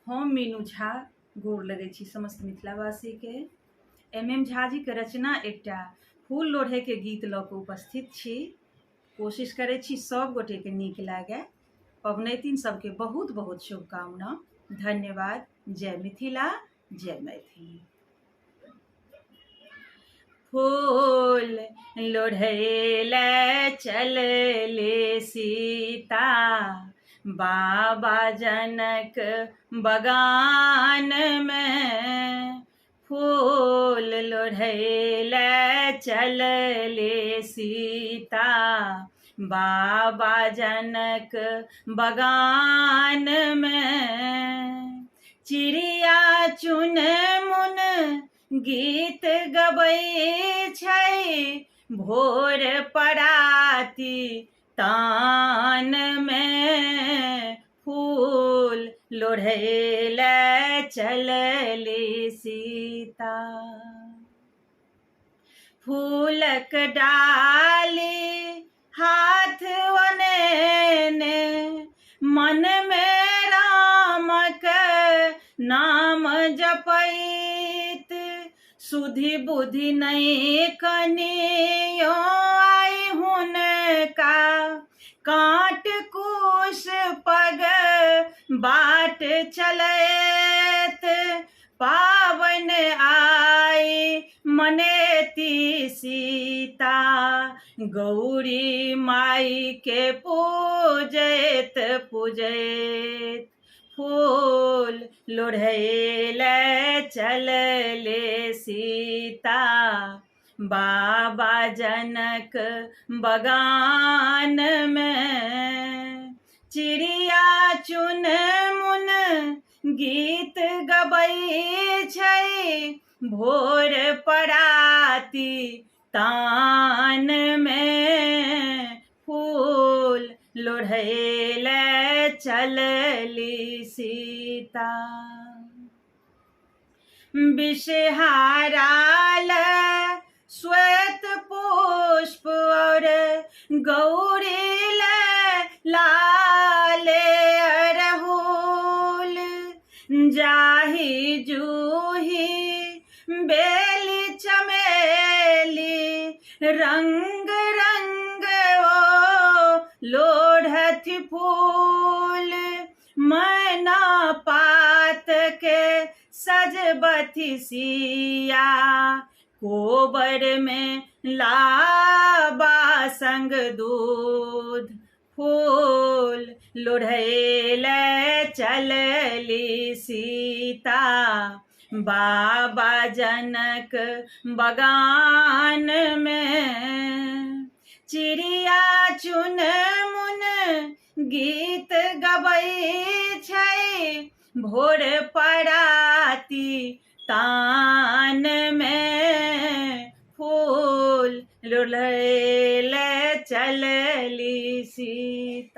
हम मीनू झा गोर लगै छी समस्त मिथिलावासी के। MM झा जी के रचना एकटा फूल लोढ़े के गीत लऽ कऽ उपस्थित छी। कोशिश करै छी सब गोटे के नीक लागे। पबनैतिन सबके बहुत बहुत शुभकामना। धन्यवाद। जय मिथिला, जय मैथिली। फूल लोढ़ैले चलले सीता, बाबा जनक बगान में। फूल लोढ़ैले चलले सीता, बाबा जनक बगान में। चिड़िया चुन मुन गीत गबै छै, भोर पराती तान में। फूल लोढ़ैले चलली सीता, फूलक डाली हाथ ओनेने, मन में रामक नाम जपैत। सुधि बुद्धि नहीं कनियो आई हुनका, काट कुश पग बाट चलैत। पावन आई मनेती सीता, गौरी माई के पूजैत पूजैत। फूल लोढ़ैले चलले सीता, बाबा जनक बगान में। चिड़िया चुन मुन गीत गबै छै, भोर पराती तान में। फूल लोढ़ैले चलली सीता, विषहाराल श्वेत पुष्प और गौरी लाल अड़हुल। जाही जूही बेली चमेली, रंग रंग ओ लोढ़थि फूल। मैना पात के सजबथि सिया, कोबर में लाबा संग दूध। फूल लोढ़ैले चलली सीता, बाबा जनक बगान में। चिड़िया चुन मुन गीत गबै छै, भोर पराती तान में। फूल लोढ़ैले चलली सीता।